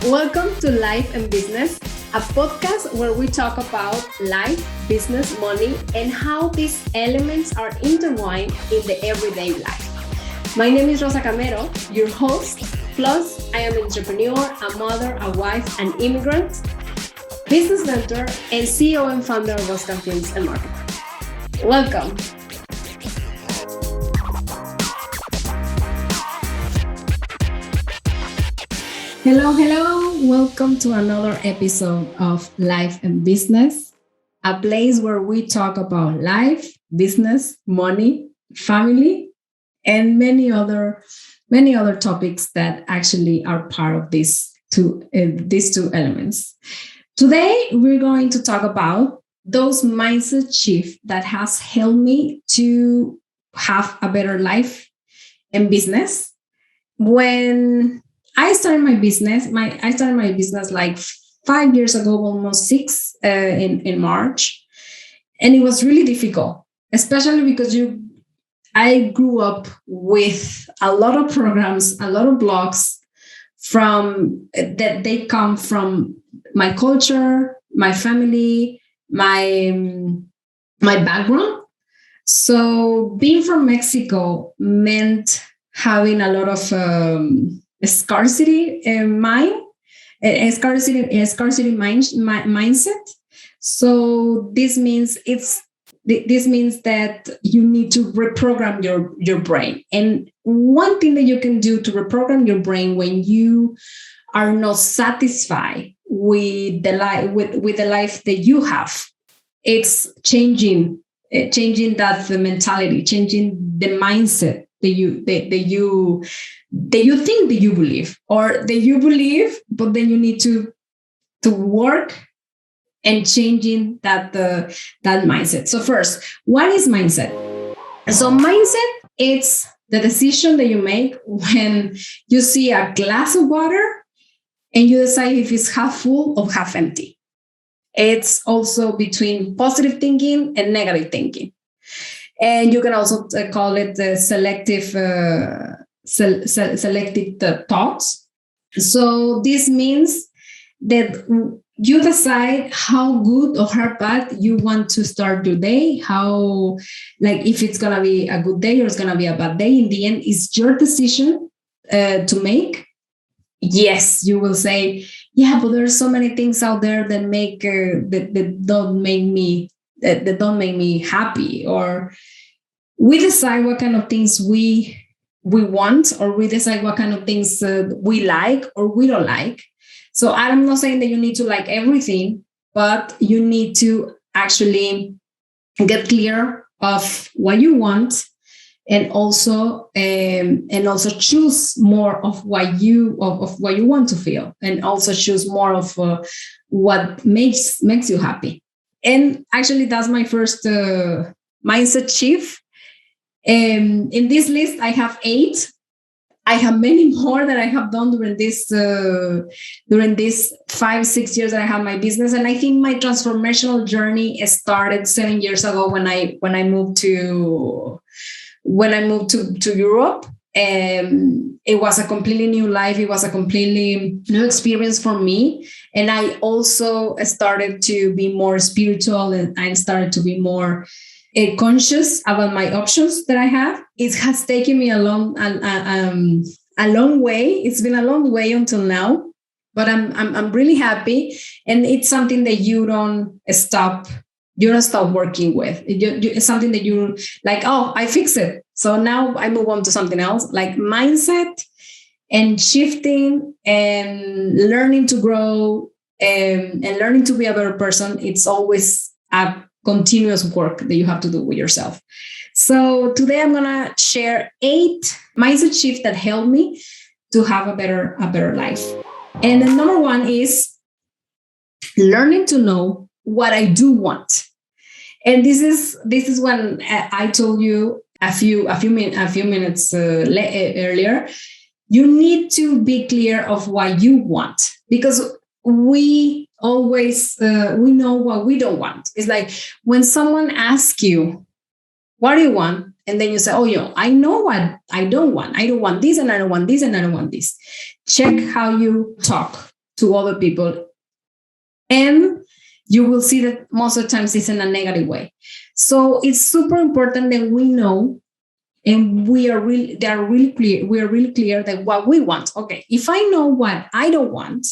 Welcome to Life and Business, a podcast where we talk about life, business, money, and how these elements are intertwined in the everyday life. My name is Rosa Camero, your host. Plus, I am an entrepreneur, a mother, a wife, an immigrant, business mentor, and CEO and founder of Rosa Films and Marketing. Welcome. Hello. Welcome to another episode of Life and Business, a place where we talk about life, business, money, family, and many other topics that actually are part of these two elements. Today, we're going to talk about those mindset shifts that has helped me to have a better life and business. When I started my business like 5 years ago, almost six, in March, and it was really difficult, especially because I grew up with a lot of programs, a lot of blogs that they come from my culture, my family, my background. So being from Mexico meant having a lot of scarcity mindset. So this means that you need to reprogram your brain. And one thing that you can do to reprogram your brain when you are not satisfied with the life that you have, it's changing that mentality, changing the mindset that you think that you believe, or that you believe, but then you need to work and changing that mindset. So first, what is mindset? So mindset, it's the decision that you make when you see a glass of water and you decide if it's half full or half empty. It's also between positive thinking and negative thinking. And you can also call it selective thoughts. So this means that you decide how good or how bad you want to start your day, if it's going to be a good day or it's going to be a bad day. In the end, it's your decision to make. Yes, you will say, yeah, but there's so many things out there that that don't make me happy. Or we decide what kind of things we want, or we decide what kind of things we like or we don't like. So I'm not saying that you need to like everything, but you need to actually get clear of what you want, and also choose more of what you want to feel, and also choose more of what makes you happy. And actually, that's my first mindset shift. In this list, I have 8. I have many more that I have done during this 5-6 years that I have my business. And I think my transformational journey started 7 years ago when I moved to Europe. It was a completely new life. It was a completely new experience for me. And I also started to be more spiritual, and I started to be more conscious about my options that I have. It has taken me a long way. It's been a long way until now, but I'm really happy. And it's something that you don't stop working with. It's something that you like, oh, I fix it, so now I move on to something else. Like mindset and shifting and learning to grow, and learning to be a better person. It's always a continuous work that you have to do with yourself. So today I'm gonna share 8 mindset shifts that help me to have a better life. And the number 1 is learning to know what I do want. And this is when I told you a few minutes earlier. You need to be clear of what you want, because we always we know what we don't want. It's like when someone asks you, what do you want? And then you say, oh, I know what I don't want. I don't want this, and I don't want this, and I don't want this. Check how you talk to other people. And you will see that most of the times it's in a negative way. So it's super important that we know, and we are really clear that what we want. Okay, if I know what I don't want,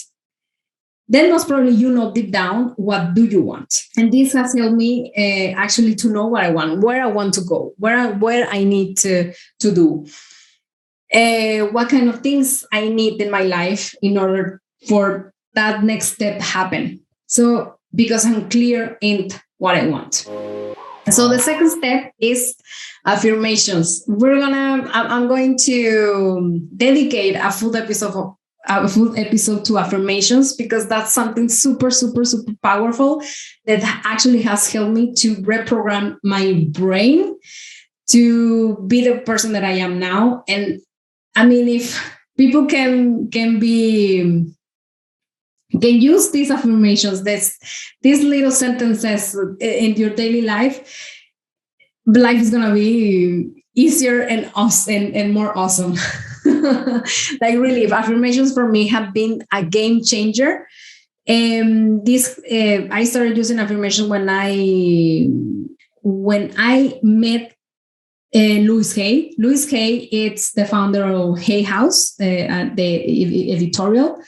then most probably you know deep down what do you want. And this has helped me actually to know what I want, where I want to go, where I need to do, what kind of things I need in my life in order for that next step happen. So because I'm clear in what I want. So the second step is affirmations. I'm going to dedicate a full episode to affirmations, because that's something super, super, super powerful that actually has helped me to reprogram my brain to be the person that I am now. And I mean, if people can use these affirmations, these little sentences in your daily life is gonna be easier and awesome and more awesome. Like really, affirmations for me have been a game changer. I started using affirmation when I met Louise Hay. Louise Hay, it's the founder of Hay House, the editorial.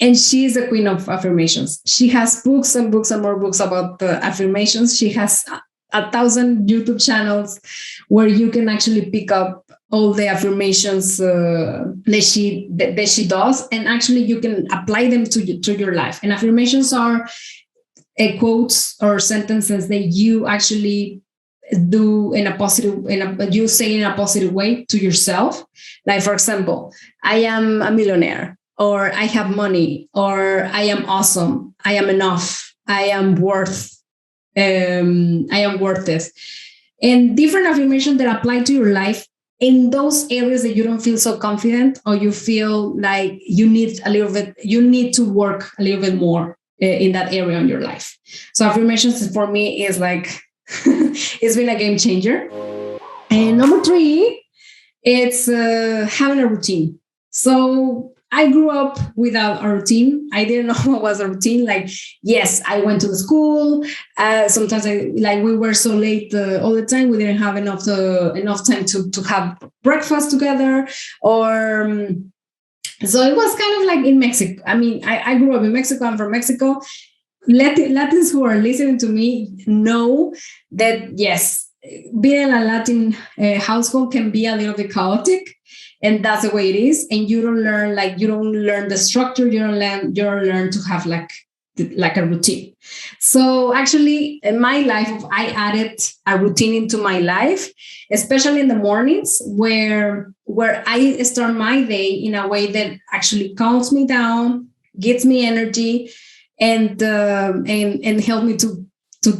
And she is the queen of affirmations. She has books and books and more books about the affirmations. She has 1,000 YouTube channels where you can actually pick up all the affirmations that she does, and actually you can apply them to your life. And affirmations are quotes or sentences that you actually do you say in a positive way to yourself. Like, for example, I am a millionaire, or I have money, or I am awesome, I am enough, I am worth it. And different affirmations that apply to your life in those areas that you don't feel so confident, or you feel like you need to work a little bit more in that area in your life. So affirmations for me is like, it's been a game changer. And number 3, it's having a routine. So I grew up without a routine. I didn't know what was a routine. Like, yes, I went to the school. Sometimes we were so late all the time. We didn't have enough time to have breakfast together. So it was kind of like in Mexico. I mean, I grew up in Mexico. I'm from Mexico. Latins who are listening to me know that, yes, being in a Latin household can be a little bit chaotic. And that's the way it is. And you don't learn the structure. You don't learn to have like a routine. So actually in my life, I added a routine into my life, especially in the mornings where I start my day in a way that actually calms me down, gives me energy, and help me to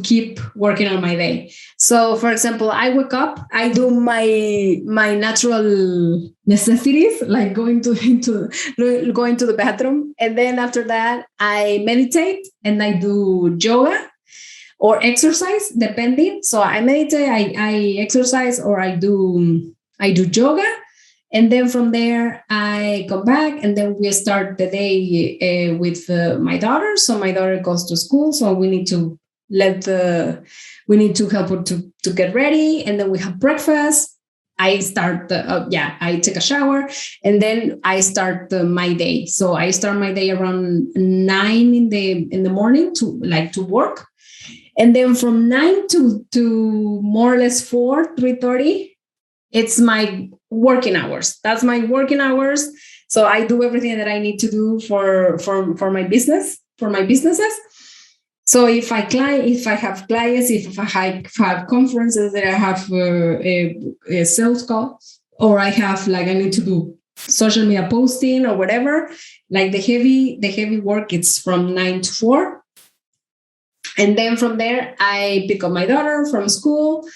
keep working on my day. So, for example, I wake up, I do my natural necessities, like going to the bathroom, and then after that, I meditate and I do yoga or exercise, depending. So I meditate, I exercise, or I do yoga. And then from there, I come back, and then we start the day with my daughter. So my daughter goes to school, so we need to help her to get ready, and then we have breakfast. I take a shower, and then I start my day. So I start my day around 9 in the morning to work, and then from 9 to more or less 3:30, it's my working hours. That's my working hours. So I do everything that I need to do for my business, for my businesses. So if I have clients, if I have conferences, that I have a sales call, or I have I need to do social media posting or whatever, like the heavy work, it's from 9 to 4. And then from there, I pick up my daughter from school,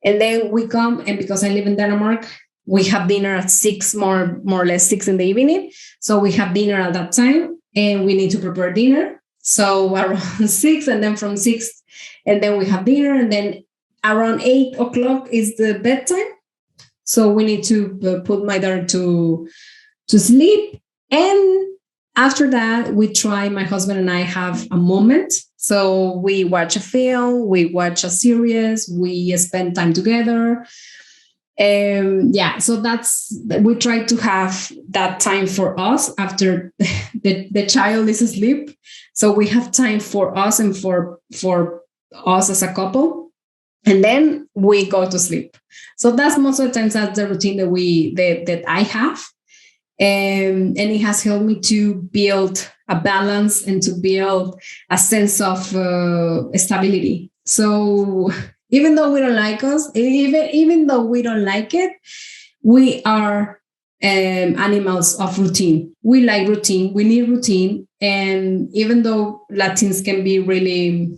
and then we come, and because I live in Denmark, we have dinner at 6, more or less 6 in the evening. So we have dinner at that time, and we need to prepare dinner. So around 6, and then from 6, and then we have dinner, and then around 8 o'clock is the bedtime. So we need to put my daughter to sleep. And after that, my husband and I have a moment. So we watch a film, we watch a series, we spend time together. So we try to have that time for us after the child is asleep. So we have time for us and for us as a couple. And then we go to sleep. So that's most of the times that's the routine that I have. And it has helped me to build a balance and to build a sense of stability. So even though we don't like us, even though we don't like it, we are animals of routine. We like routine. We need routine. And even though Latins can be really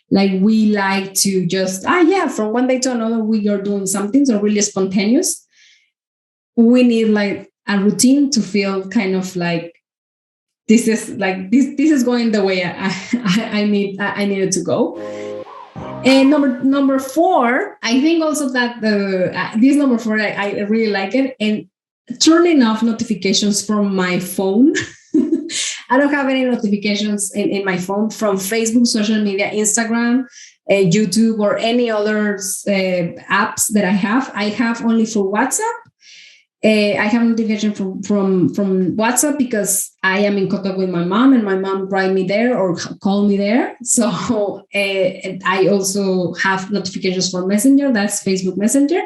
we like to just, from one day to another, we are doing something so really spontaneous. We need like a routine to feel kind of like this is going the way I need it to go. And number 4, I think also that this number 4 I really like it, and turning off notifications from my phone. I don't have any notifications in my phone from Facebook, social media, Instagram, YouTube, or any other apps that I have. I have only for WhatsApp. I have notification from WhatsApp because I am in contact with my mom, and my mom write me there or call me there. So I also have notifications for Messenger. That's Facebook Messenger.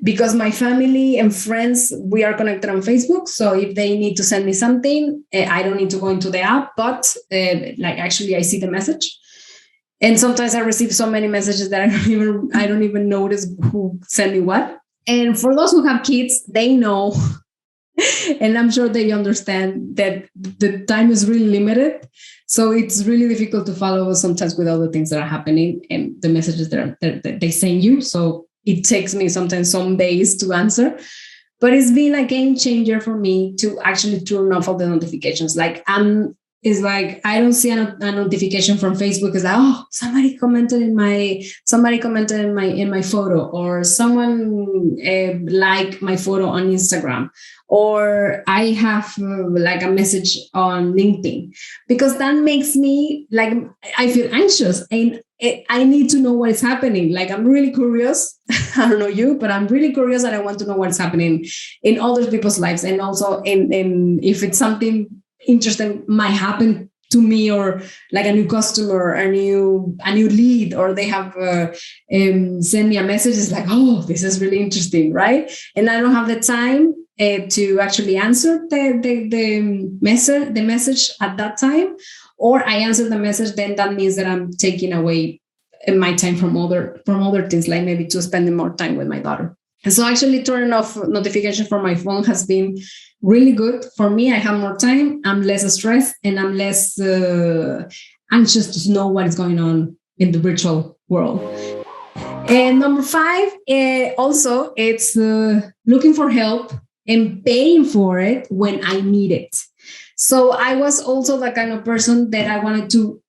Because my family and friends, we are connected on Facebook. So if they need to send me something, I don't need to go into the app, but actually I see the message. And sometimes I receive so many messages that I don't even notice who sent me what. And for those who have kids, they know, and I'm sure they understand that the time is really limited. So it's really difficult to follow sometimes with all the things that are happening and the messages that they send you. So it takes me sometimes some days to answer. But it's been a game changer for me to actually turn off all the notifications. It's like I don't see a notification from Facebook. It's like, somebody commented in my photo, or someone liked my photo on Instagram, or I have a message on LinkedIn, because that makes me I feel anxious and I need to know what is happening. I'm really curious. I don't know you, but I'm really curious and I want to know what's happening in other people's lives, and also in if it's something interesting might happen to me, or a new customer, a new lead, or they have sent me a message. It's this is really interesting, right? And I don't have the time to actually answer the message at that time, or I answer the message, then that means that I'm taking away my time from other things, like maybe to spending more time with my daughter. And so actually turning off notification from my phone has been really good for me. I have more time, I'm less stressed, and I'm less anxious to know what is going on in the virtual world. And number 5, also, it's looking for help and paying for it when I need it. So I was also the kind of person that I wanted to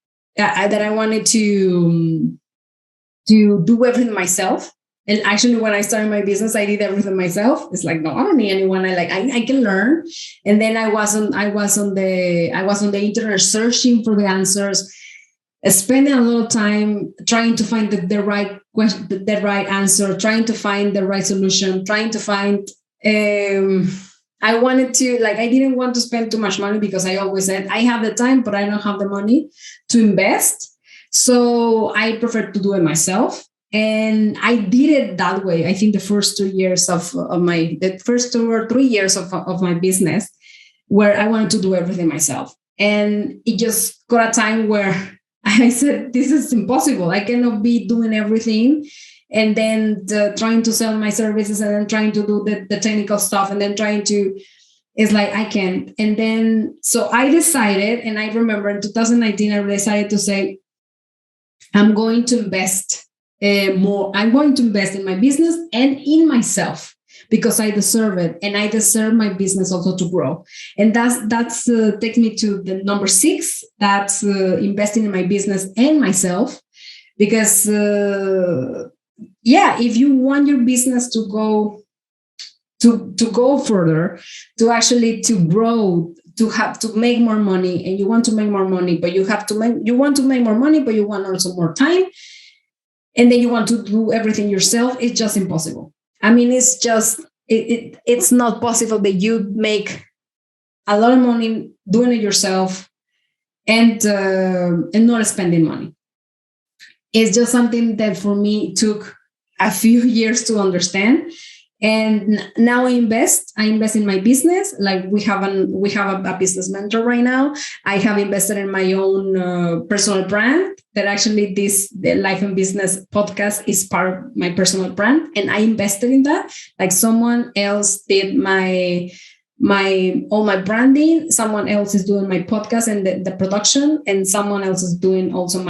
do everything myself. And actually, when I started my business, I did everything myself. It's no, I don't need anyone. I can learn. And then I was on the internet searching for the answers, spending a lot of time trying to find the right question, the right answer, trying to find the right solution, trying to find. I wanted to I didn't want to spend too much money, because I always said I have the time, but I don't have the money to invest. So I prefer to do it myself. And I did it that way. I think the first 2 years of the first 2 or 3 years of my business, where I wanted to do everything myself. And it just got a time where I said, this is impossible. I cannot be doing everything. And then trying to sell my services, and then trying to do the technical stuff, and then it's I can't. And then, so I decided, and I remember in 2019, I decided to say, I'm going to invest more. I'm going to invest in my business and in myself, because I deserve it, and I deserve my business also to grow. And that's takes me to the number 6. That's investing in my business and myself, because if you want your business to to go further, to actually to grow, to have to make more money, and you want to make more money, but you want to make more money, but you want also more time, and then you want to do everything yourself. It's just impossible. I mean, it's just it's not possible that you make a lot of money doing it yourself and not spending money. It's just something that for me took a few years to understand. And now I invest in my business. Like we have a business mentor right now. I have invested in my own personal brand. That actually the Life and Business podcast is part of my personal brand, and I invested in that. Like someone else did all my branding. Someone else is doing my podcast and the production, and someone else is doing also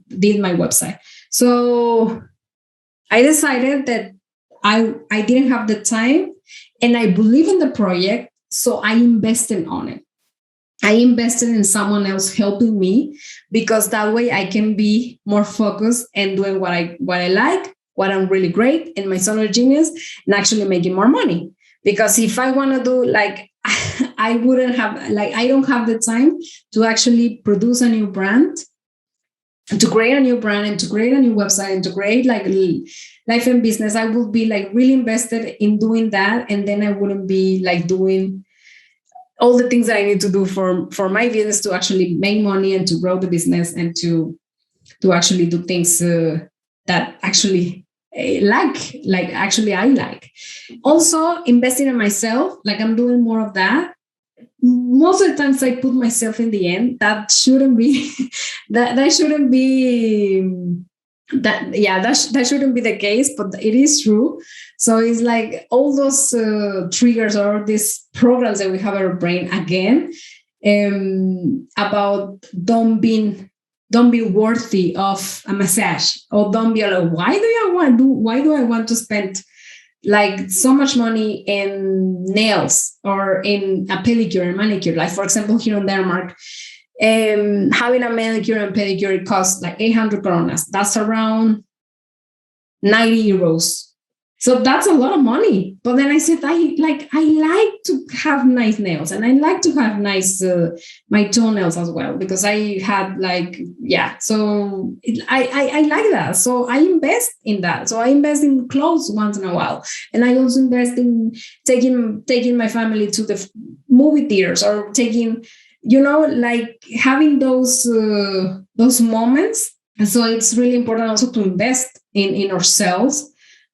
did my website. So I decided that I didn't have the time, and I believe in the project, so I invested on it. I invested in someone else helping me, because that way I can be more focused and doing what I like, what I'm really great, and my zone of genius, and actually making more money. Because if I want to do like, I wouldn't have, like, I don't have the time to actually produce a new brand, to create a new brand, and to create a new website, and to create like Life and Business. I would be like really invested in doing that, and then I wouldn't be like doing all the things that I need to do for my business to actually make money and to grow the business and to actually do things that actually actually I like. Also investing in myself, like I'm doing more of that. Most of the times I put myself in the end. That shouldn't be that shouldn't be that shouldn't be the case, but it is true. So it's like all those triggers or these programs that we have in our brain again, about don't be worthy of a massage, or don't be like, why do I want to spend like so much money in nails or in a pedicure and manicure? Like for example, here in Denmark, having a manicure and pedicure, it costs like 800 coronas. That's around 90 euros. So that's a lot of money. But then I said, I like to have nice nails, and I like to have nice my toenails as well, because I had so I like that. So I invest in that. So I invest in clothes once in a while, and I also invest in taking my family to the movie theaters, or taking, like having those moments. And so it's really important also to invest in ourselves.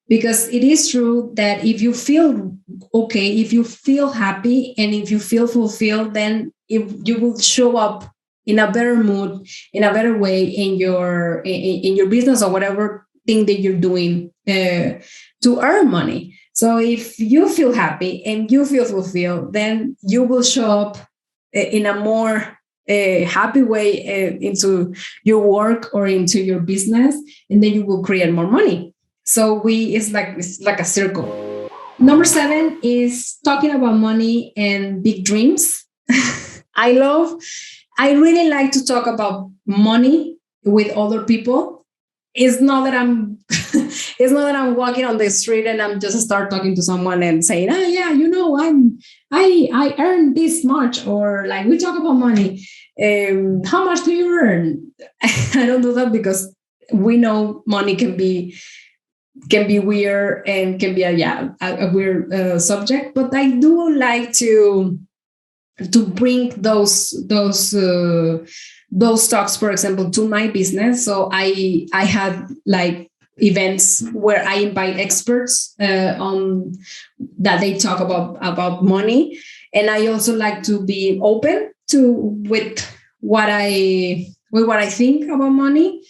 Because it is true that if you feel okay, if you feel happy, and if you feel fulfilled, then you will show up in a better mood, in a better way in your business or whatever thing that you're doing to earn money. So if you feel happy and you feel fulfilled, then you will show up in a more happy way into your work or into your business, and then you will create more money. So it's like a circle. Number 7 is talking about money and big dreams. I really like to talk about money with other people. It's not that I'm walking on the street and I'm just start talking to someone and saying, oh yeah, I earn this much, or like we talk about money. How much do you earn? I don't do that, because we know money can be weird and can be a weird subject. But I do like to bring those talks, for example, to my business. So I had like events where I invite experts on that they talk about money, and I also like to be open with what I think about money.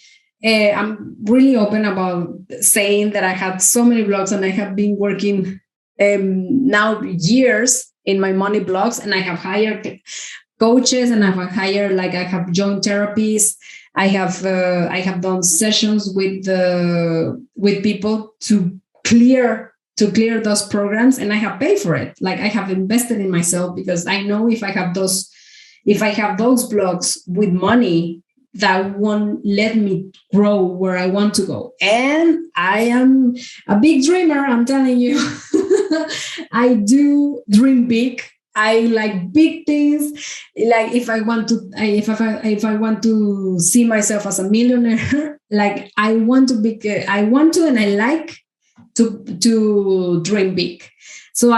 I'm really open about saying that I have so many blogs, and I have been working now years in my money blogs, and I have hired coaches, and I have joined therapies. I have done sessions with people to clear those programs, and I have paid for it. Like I have invested in myself, because I know if I have those blogs with money, that won't let me grow where I want to go. And I am a big dreamer, I'm telling you. I do dream big. I like big things. Like if I want to, if I want to see myself as a millionaire, like I want to be, I want to, and I like to dream big. So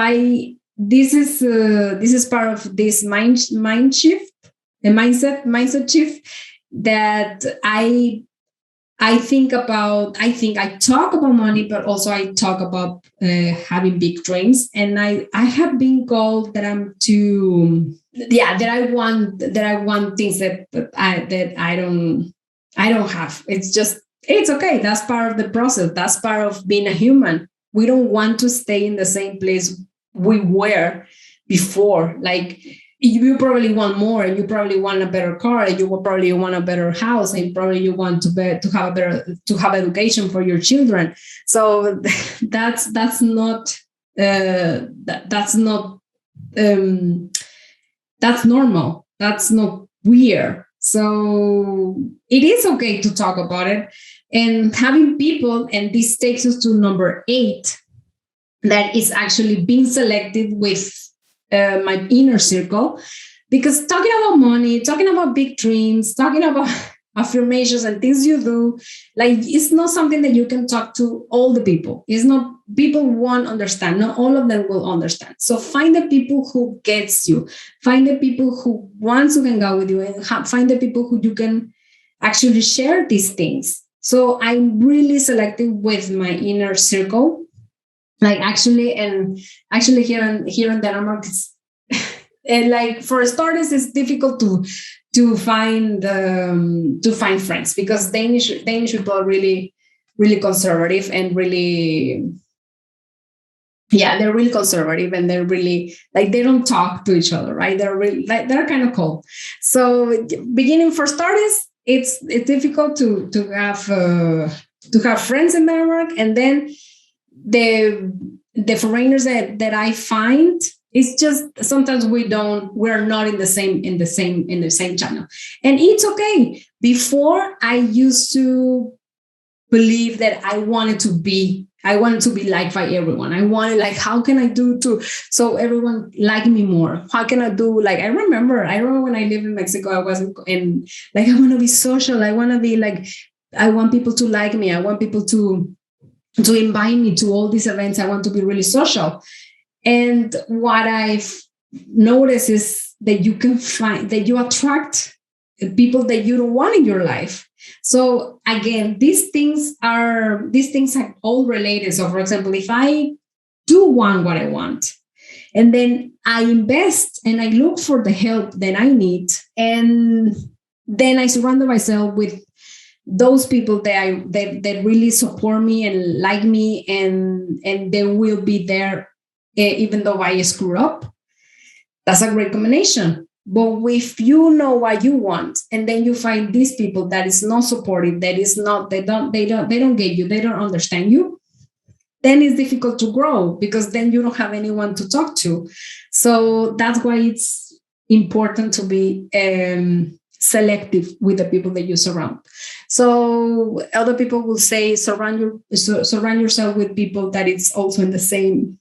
this is part of this mind shift, the mindset shift that I talk about money, but also I talk about having big dreams. And I have been called that I'm too, that I want things that I don't have. It's okay. That's part of the process. That's part of being a human. We don't want to stay in the same place we were before. Like, you probably want more, and you probably want a better car, and you will probably want a better house, and probably you want to have education for your children. So that's not that's normal. That's not weird. So it is okay to talk about it, and having people. And this takes us to number 8, that is actually being selective with my inner circle, because talking about money, talking about big dreams, talking about affirmations and things you do, like, it's not something that you can talk to all the people. It's not, people won't understand. Not all of them will understand. So find the people who gets you, find the people who wants to hang out with you, and find the people who you can actually share these things. So I'm really selective with my inner circle. Like actually here in Denmark, and like for starters, it's difficult to find friends, because Danish people are really, really conservative, and really, they're really conservative, and they're really, like, they don't talk to each other, right? They're really, like, they're kind of cold. So beginning, for starters, it's difficult to have friends in Denmark. And then the foreigners that I find, it's just sometimes we're not in the same channel. And it's okay. Before, I used to believe that I wanted to be liked by everyone. I wanted, like, how can I do so everyone like me more? How can I do, like, I remember when I lived in Mexico, I wasn't in, like, I want to be social. I want to be like, I want people to like me. I want people to invite me to all these events. I want to be really social. And what I've noticed is that you can find that you attract people that you don't want in your life. So again, these things are all related. So for example, if I do want what I want, and then I invest and I look for the help that I need, and then I surround myself with those people that really support me and like me, and they will be there even though I screw up. That's a great combination. But if you know what you want, and then you find these people that is not supportive, that is not, they don't get you, they don't understand you, then it's difficult to grow, because then you don't have anyone to talk to. So that's why it's important to be selective with the people that you surround. So other people will say surround yourself with people that it's also in the same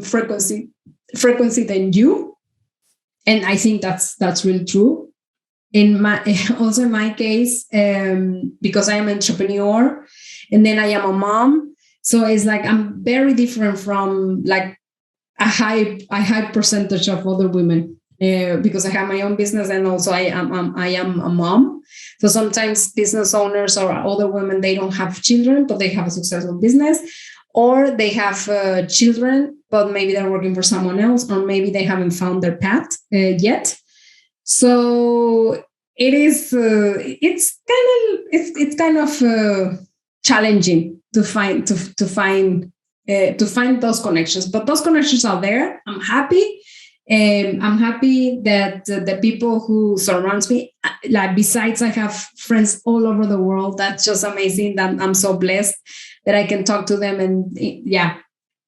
frequency than you. And I think that's really true. In my case, because I am an entrepreneur, and then I am a mom, so it's like I'm very different from like a high percentage of other women. Because I have my own business, and also I am a mom. So sometimes business owners or other women, they don't have children, but they have a successful business, or they have children, but maybe they're working for someone else, or maybe they haven't found their path yet. So it's kind of challenging to find those connections, but those connections are there. I'm happy. I'm happy that the people who surrounds me, like, besides I have friends all over the world. That's just amazing. That I'm so blessed that I can talk to them, and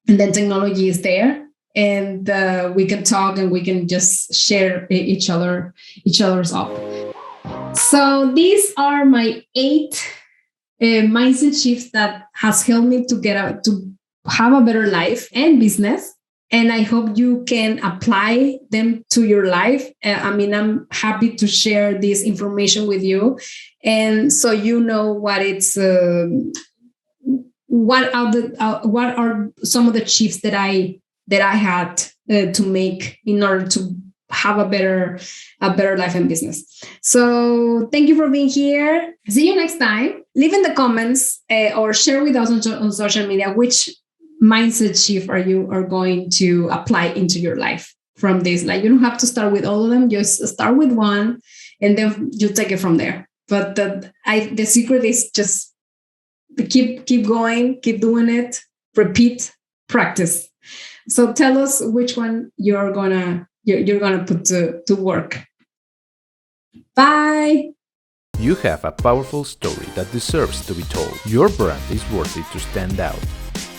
and then technology is there, and we can talk, and we can just share each other's up. So these are my 8 mindset shifts that has helped me to get out, to have a better life and business. And I hope you can apply them to your life. I'm happy to share this information with you, and so you know what are some of the shifts that I had to make in order to have a better life and business. So thank you for being here. See you next time. Leave in the comments or share with us on social media which mindset shift are going to apply into your life from this. Like, you don't have to start with all of them, just start with one and then you take it from there. But the secret is just keep going, keep doing it, repeat, practice. So tell us which one you're gonna put to work. Bye. You have a powerful story that deserves to be told. Your brand is worthy to stand out.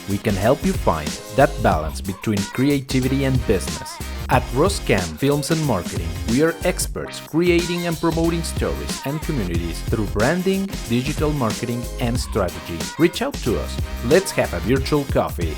We can help you find that balance between creativity and business. At Rosa Camero Films and Marketing, we are experts creating and promoting stories and communities through branding, digital marketing, and strategy. Reach out to us. Let's have a virtual coffee.